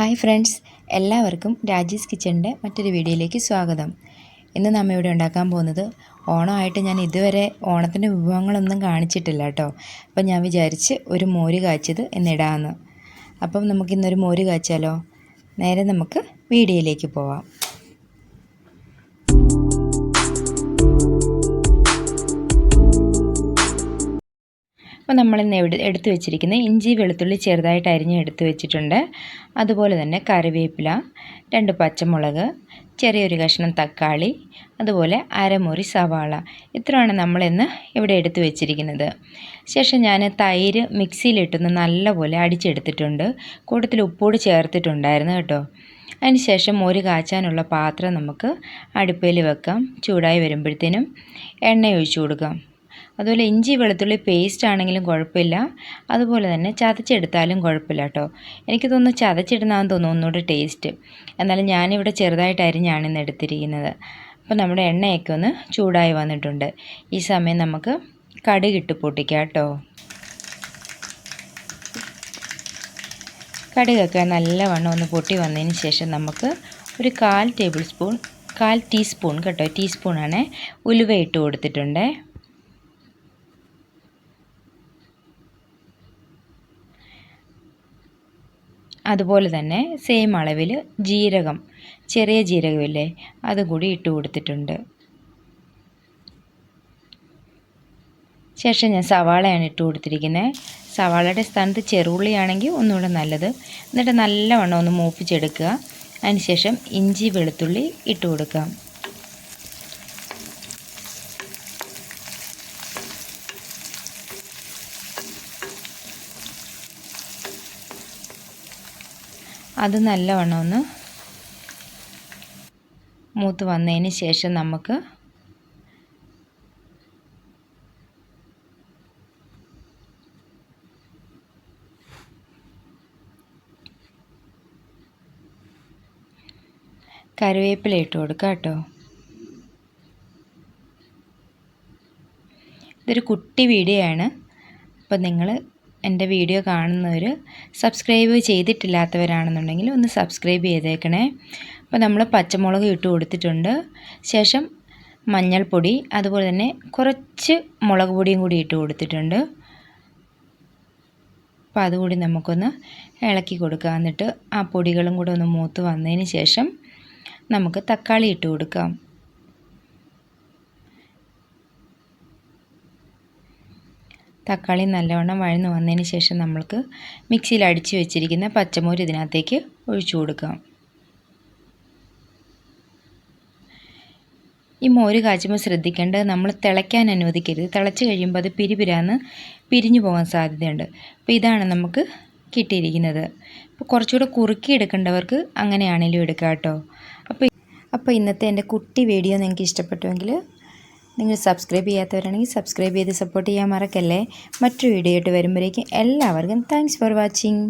Hi friends, എല്ലാവർക്കും രാജീസ് കിച്ചണിൻ്റെ മറ്റൊരു വീഡിയോയിലേക്ക് സ്വാഗതം. ഇന്ന് നമ്മൾ ഇവിടെ ഉണ്ടാക്കാൻ പോകുന്നത് ഓണമായിട്ട് ഞാൻ ഇതുവരെ ഓണത്തിൻ്റെ വിഭവങ്ങളൊന്നും കാണിച്ചിട്ടില്ല കേട്ടോ. അപ്പം ഞാൻ വിചാരിച്ച് ഒരു മോര് കാച്ചിയത് എന്നിടാമെന്ന്. അപ്പം നമുക്കിന്നൊരു മോര് കാച്ചാലോ? നേരെ നമുക്ക് വീഡിയോയിലേക്ക് പോവാം. അപ്പോൾ നമ്മളിന്ന് എടുത്തു വെച്ചിരിക്കുന്ന ഇഞ്ചി വെളുത്തുള്ളി ചെറുതായിട്ട് അരിഞ്ഞ് എടുത്തു വെച്ചിട്ടുണ്ട്. അതുപോലെ തന്നെ കറിവേപ്പില, 2 പച്ചമുളക്, ചെറിയൊരു കഷ്ണം തക്കാളി, അതുപോലെ അരമുറി സവാള. ഇത്രയാണ് നമ്മളിന്ന് ഇവിടെ എടുത്തു വെച്ചിരിക്കുന്നത്. ശേഷം ഞാൻ തൈര് മിക്സിയിലിട്ടൊന്ന് നല്ലപോലെ അടിച്ചെടുത്തിട്ടുണ്ട്. കൂട്ടത്തിൽ ഉപ്പുകൂടി ചേർത്തിട്ടുണ്ടായിരുന്നു കേട്ടോ. അതിനുശേഷം മോര് കാച്ചാനുള്ള പാത്രം നമുക്ക് അടുപ്പിൽ വെക്കാം. ചൂടായി വരുമ്പോഴത്തേനും എണ്ണ ഒഴിച്ചു കൊടുക്കാം. അതുപോലെ ഇഞ്ചി വെളുത്തുള്ളി പേസ്റ്റ് ആണെങ്കിലും കുഴപ്പമില്ല, അതുപോലെ തന്നെ ചതച്ചെടുത്താലും കുഴപ്പമില്ല കേട്ടോ. എനിക്ക് തോന്നുന്നു ചതച്ചിടുന്നതാണെന്ന് തോന്നുന്നു ഒന്നുകൂടെ ടേസ്റ്റ്. എന്നാലും ഞാനിവിടെ ചെറുതായിട്ട് അരിഞ്ഞാണ് ഇന്ന് എടുത്തിരിക്കുന്നത്. അപ്പോൾ നമ്മുടെ എണ്ണയൊക്കെ ഒന്ന് ചൂടായി വന്നിട്ടുണ്ട്. ഈ സമയം നമുക്ക് കടുകിട്ട് പൊട്ടിക്കാം കേട്ടോ. കടുകൊക്കെ നല്ലവണ്ണം ഒന്ന് പൊട്ടി വന്നതിന് ശേഷം നമുക്ക് ഒരു 1/4 ടീസ്പൂൺ കേട്ടോ, ടീസ്പൂണാണ് ഉലുവ ഇട്ട് കൊടുത്തിട്ടുണ്ട്. അതുപോലെ തന്നെ സെയിം അളവിൽ ജീരകം, ചെറിയ ജീരകമില്ലേ, അതും കൂടി ഇട്ട് കൊടുത്തിട്ടുണ്ട്. ശേഷം ഞാൻ സവാളയാണ് ഇട്ട് കൊടുത്തിരിക്കുന്നത്. സവാളയുടെ സ്ഥാനത്ത് ചെറുള്ളിയാണെങ്കിൽ ഒന്നുകൂടെ നല്ലത്. എന്നിട്ട് നല്ലവണ്ണം ഒന്ന് മൂപ്പിച്ചെടുക്കുക. അതിനുശേഷം ഇഞ്ചി വെളുത്തുള്ളി ഇട്ട് കൊടുക്കാം. അത് നല്ലവണ്ണം ഒന്ന് മൂത്ത് വന്നതിന് ശേഷം നമുക്ക് കറിവേപ്പില ഇട്ട് കൊടുക്കാം കേട്ടോ. ഇതൊരു കുട്ടി വീഡിയോ ആണ്. അപ്പോൾ നിങ്ങൾ എൻ്റെ വീഡിയോ കാണുന്നവർ സബ്സ്ക്രൈബ് ചെയ്തിട്ടില്ലാത്തവരാണെന്നുണ്ടെങ്കിൽ ഒന്ന് സബ്സ്ക്രൈബ് ചെയ്തേക്കണേ. അപ്പോൾ നമ്മൾ പച്ചമുളക് ഇട്ട് കൊടുത്തിട്ടുണ്ട്. ശേഷം മഞ്ഞൾപ്പൊടി, അതുപോലെ തന്നെ കുറച്ച് മുളക് പൊടിയും കൂടി ഇട്ട് കൊടുത്തിട്ടുണ്ട്. അപ്പോൾ അതുകൂടി നമുക്കൊന്ന് ഇളക്കി കൊടുക്കാം. എന്നിട്ട് ആ പൊടികളും കൂടെ ഒന്ന് മൂത്ത് വന്നതിന് ശേഷം നമുക്ക് തക്കാളി ഇട്ട് കൊടുക്കാം. തക്കാളി നല്ലവണ്ണം വഴന്ന് വന്നതിന് ശേഷം നമ്മൾക്ക് മിക്സിയിൽ അടിച്ച് വെച്ചിരിക്കുന്ന പച്ചമോര് ഇതിനകത്തേക്ക് ഒഴിച്ചു കൊടുക്കാം. ഈ മോര് കാച്ചുമ്പോൾ ശ്രദ്ധിക്കേണ്ടത് നമ്മൾ തിളയ്ക്കാൻ അനുവദിക്കരുത്. തിളച്ച് കഴിയുമ്പോൾ അത് പിരിഞ്ഞു പോകാൻ സാധ്യതയുണ്ട്. അപ്പോൾ ഇതാണ് നമുക്ക് കിട്ടിയിരിക്കുന്നത്. അപ്പോൾ കുറച്ചുകൂടെ കുറുക്കി എടുക്കേണ്ടവർക്ക് അങ്ങനെയാണെങ്കിലും എടുക്കാം കേട്ടോ. അപ്പോൾ ഇന്നത്തെ എൻ്റെ കുട്ടി വീഡിയോ നിങ്ങൾക്ക് ഇഷ്ടപ്പെട്ടുവെങ്കിൽ നിങ്ങൾ സബ്സ്ക്രൈബ് ചെയ്യാത്തവരാണെങ്കിൽ സബ്സ്ക്രൈബ് ചെയ്ത് സപ്പോർട്ട് ചെയ്യാൻ മറക്കല്ലേ. മറ്റൊരു വീഡിയോ ആയിട്ട് വരുമ്പോഴേക്കും എല്ലാവർക്കും താങ്ക്സ് ഫോർ വാച്ചിങ്.